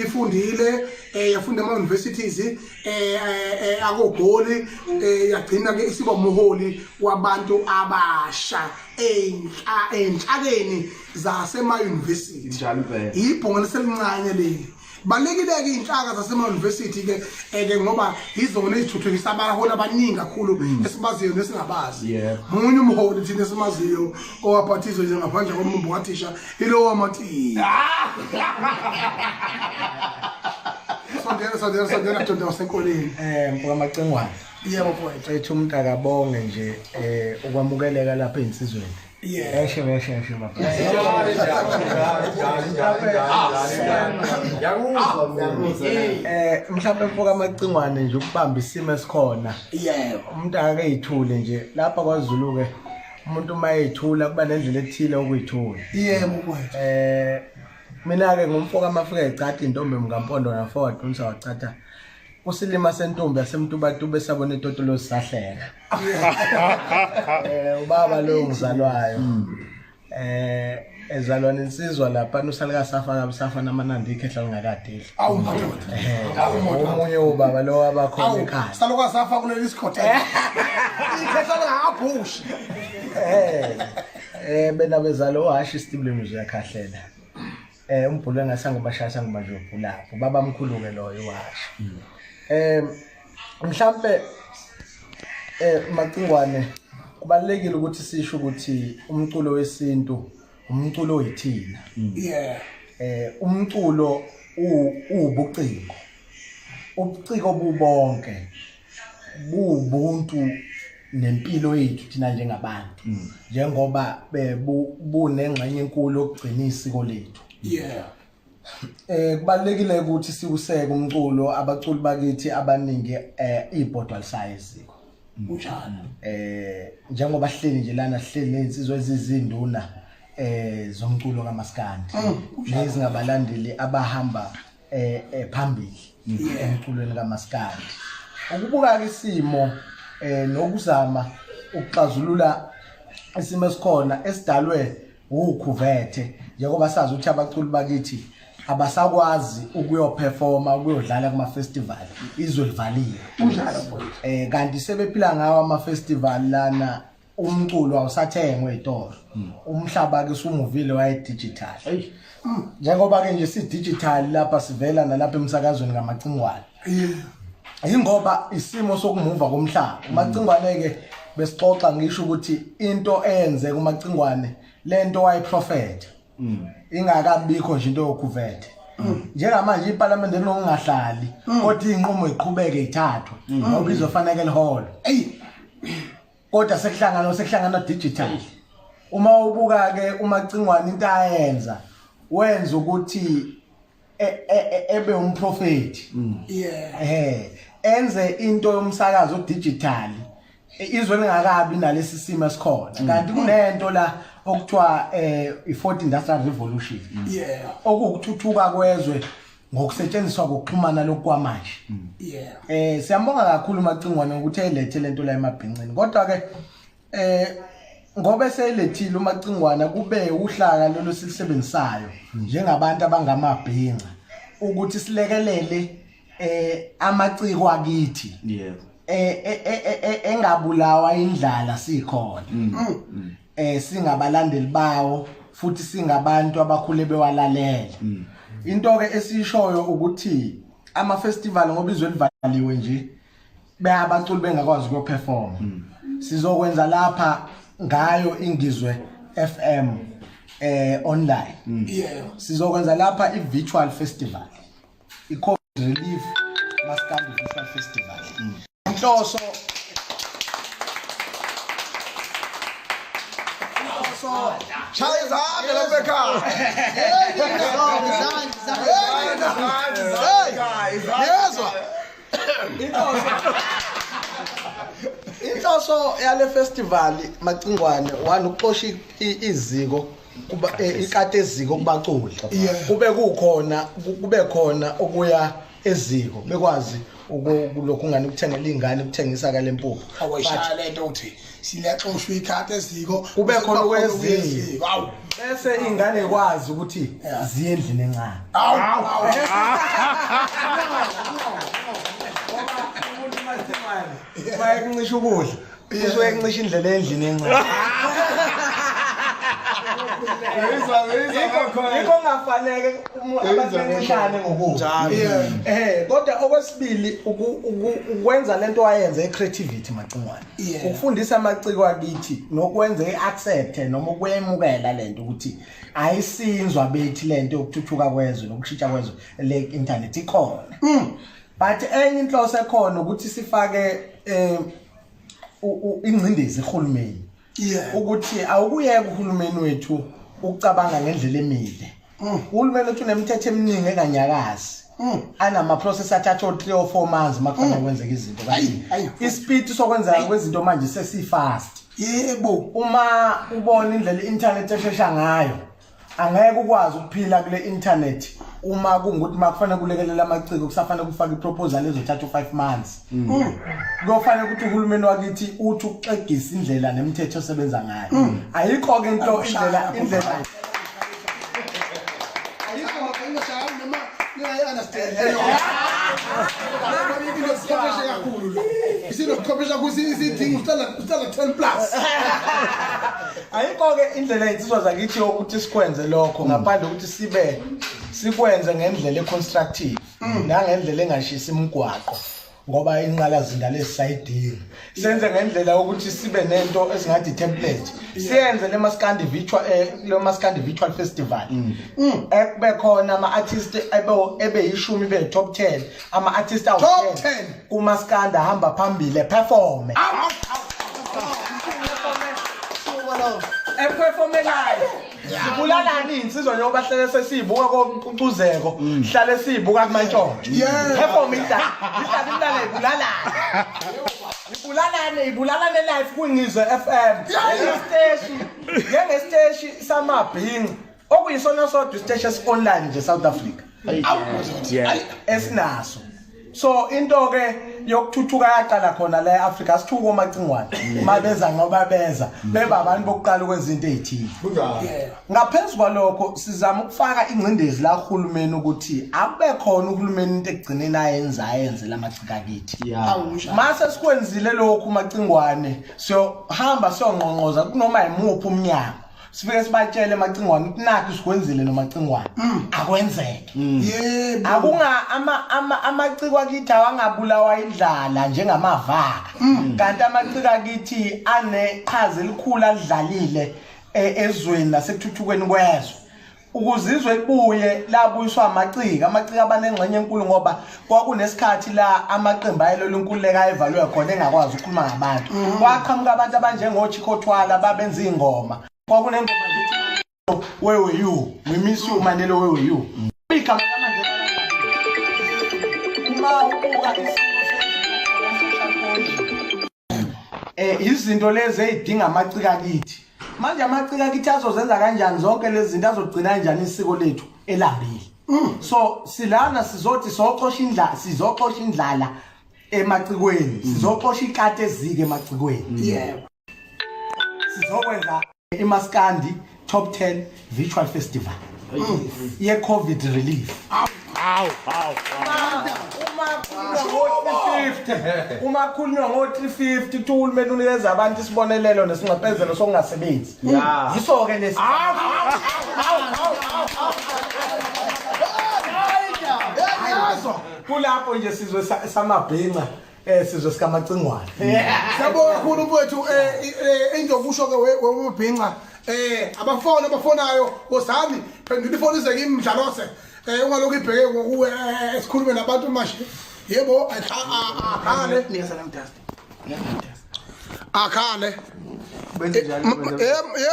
ifundile yafunda ema universities akogoli yagcina ke isiba umholi wabantu abasha enhlakeni zasema university njalo phela ibhonga leselincane leli balekile ke inhlaka zasema university ke ngoba izona ezithuthukisa abaholi abaningi kakhulu esibaziyo nesingabazi munye umholi thina esimaziyo owaphathizwe nje ngaphandle komumbu wathisha ilo wamati sondela tonto wasenkoleni mfoka Macengwane yebo mfowethu ethi umuntu akabonge nje ukwamukeleka lapha einsizweni eshe baba mhlawumbe mfoka Macengwane nje ukubamba isimo esikhona umuntu akayithule nje lapha kwaZulu ke umuntu mayethula kuba nendlela ethile ukuyithula yebo mfowethu mina ke ngumfoka amafika ecatha intombi mngampondo na forward unsa wacatha usilima sentombi yasemtubatuba esabona itotolo sisahleka ubaba lo ngizalwayo ezalwane insizwa lapha usalika safa kabusafa namanandi ikhehla ngakadeli omunye ubaba lo abakhona ekhaya saloka safa kuleli sikhothe ikhehla ngabhushi bena bezalo hashi stibling uyakhahlela umbhulu engasanga bashaya ngomanje ubhula ubaba omkhulu ke loyo washo mhlambe Macengwane kubalekile ukuthi sisho ukuthi umculo wesintu umculo oyithina umculo ubuciko ubuciko bubonke bubuntu nempilo yethu thina njengabantu njengoba bunengxenye enkulu okugcina isiko lethu kubalekile ukuthi sikuseke umculo abaculi bakithi abaningi ibhodwa size unjalo njengoba hleli nje lana hleli nezizwe ezizinduna zomculo kaMaskandi nezingabalandeli abahamba phambili emculweni kaMaskandi ukubuka ke isimo nokuzama ukuxazulula isimo esikhona esidalwe ukhuvethe njengoba sazi ukuthi abaculi bakithi abasakwazi ukuyoperforma ukuyodlala kuma festival izwe livalile unjalo kanti sebephila ngawo ama festival lana umculo awusathengwe ezitolo umhlaba ke sumuvile waye digital njengoba ke nje si digital lapha sivela nalapha emsakazweni kaMacengwane ingoba isimo sokumuva komhlaba uMacengwane ke besixoxa ngisho ukuthi into enze kuMacengwane lento wayiprofeta ingakabikho nje into yokuvethe njengamanje iParliament enongahlali kodwa inqumo iqhubeke ithathwe ngoba izofanele leholo kodwa sekuhlangana digital uma ubuka ke uMacengwane into ayenza wenza ukuthi ebe umprofeti enze into yomsakazo digital izwe lingakabi nalesi simo esikhona kanti kunento la okuthiwa i4th Industrial Revolution okuthuthuka kwezwe ngokusetshenziswa kokuxhumana lokwamanje siyambonga kakhulu uMacengwane ukuthi elethe lento la emabhincini kodwa ke ngoba selethile uMacengwane kube uhlaka lolu silisebenzisayo njengabantu abangamabhinqa ukuthi silekelele amaciko akithi engabulawa indlala sikhona singabalandeli bawo futhi singabantu abakhule bewalalela into ke esishoyo ukuthi ama festival ngoba izwe livaliwe nje abaculi bengakwazi ukuperform sizokwenza lapha ngayo ingizwe FM online sizokwenza lapha i-virtual festival i-COVID relief Maskandi virtual festival inhloso Chaya izandla lapha ekhaya. Yezwa. Inhloso yale festival Macengwane one uqosha iziko kuba ikade eziko kubaculi kube khona okuya eziko bekwazi ukulokhu ngani ukuthengela ingane ukuthengisa kale mpuphu awayishaya lento uthi silaxoshwa ikhati eziko kube khona okweziko awu bese ingane ikwazi ukuthi ziye endlini encane. Bayakuncisha ukudla. Usuke kuncisha indlela endlini encane. Yikho ngafanele abancane ngokudla. Kodwa okwesibili ukwenza lento wayenza ecreativity macingwane. Ukufundisa amaciko akithi nokwenza iaccept noma ukwemukela lento ukuthi ayisinzwa bethi lento yokuthuthuka kwezwe nokushintsha kwezwe le internet ikhona. But enye inhloso ekhona ukuthi sifake ingcindezi ehulumeni. Ukuthi awukuyeka uhulumeni wethu ukucabanga ngendlela emile. Uhulumeni wethu unemithetho eminingi enganyakazi. Anama process athatha 3 or 4 months makufana kwenzeka izinto kanti ispeed sokwenza kwezinto manje sesifast. Yebo, uma ubona indlela internet eshesha ngayo angeke ukwazi ukuphila kule internet uma kungukuthi makufanele kulekelela amaciko kusafanele kufaka iproposal ezothatha 5 months. Kufanele ukuthi uhulumeni wakithi uthi uxegisa indlela nemithetho osebenza ngayo. Ayikho ke into indlela ayikho ke ngishaya noma ngiyayiunderstand. Isilokuqhubeka kusidinga uhlala 10 plus. Ayikho ke indlela insizwa zakithi ukuthi sikwenze lokho ngaphandle ukuthi sikwenze ngendlela econstructive nangendlela engashisi imigwaqo ngoba inqalazinda lesayidini. Senze ngendlela ukuthi sibe nento esingathi template. Siyenze le Maskandi Virtual Festival. Ekube khona ama artists ebe yishumi be top 10 ama artists out 10 kuMaskandi ahamba phambili perform. Perform live. Sibulalani insizwa njengoba hlale sesibuka koQucuzeko, hlale sibuka kuMantshontsho. Perform ihlale ibulalane live kuNgizwe FM. Njengesiteshi samabhinqa okuyisona sodwa isiteshi online nje South Africa. Esinaso. So into ke yokuthuthuka yaqala khona la eAfrica sithuko omacingwane mabeza ngoba beza beba abantu bokuqala kwezinto ezithile. Ngaphezulu kwalokho sizama ukufaka ingcindezi la uhulumeni ukuthi akube khona uhulumeni into egcineni ayenze lamacika kithi. Mase sikwenzile lokho macingwane so hamba siyongqonqoza kunoma imuphi umnyango sifike sibatshele macingwane ukuthi nakho sikwenzile nomacingwane akwenzeke. Yebo, akunga amaciko akithi awangabulawa indlala njengamavaka kanti amaciko akithi aneqhaza elikhulu alidlalile ezweni nasekuthuthukweni kwezwe. Ukuzizwe kubuye labuyiswa amaciko abanengxenye enkulu ngoba kwakunesikhathi la amaqembu ayelo lenkululeka evalwe khona engakwazi ukukhuluma ngabantu. Kwaqhamuka abantu abanjengoChikothwala babenza ingoma. Kwakunengoma ngithi where were you? We miss you Mandela, where were you? Igama kaMandela uma ubuka izinto lezi ezidinga amaciko akithi. Manje amaciko akithi azozenza kanjani zonke lezi zinto azogcina kanjani isiko lethu elambile. So silana sizothi sizoxosha indlala emacikweni, sizoxosha ikate ezike emacikweni. Yebo. Sizokwenza iMaskandi Top 10 Virtual Festival. Ye COVID relief. Uma khulunywa ngo350 uhulumeni unikeza abantu isibonelelo nesinqephezelo sokungasebenzi. Yiso ke lesi. Kulapho nje sizwe samabhinqa sizwe sikamacingwane. Siyabonga kakhulu mfowethu engizokusho ke webhinqa abafonayo wozami phendula ifoni ize kimi Mdlalose ungalokho ibheke ngokuwe esikhulume nabantu manje. Yebo akhale niyasa namtasta. Akhale benze njalo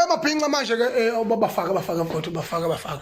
mabhinqa manje ke bafaka mfowethu bafaka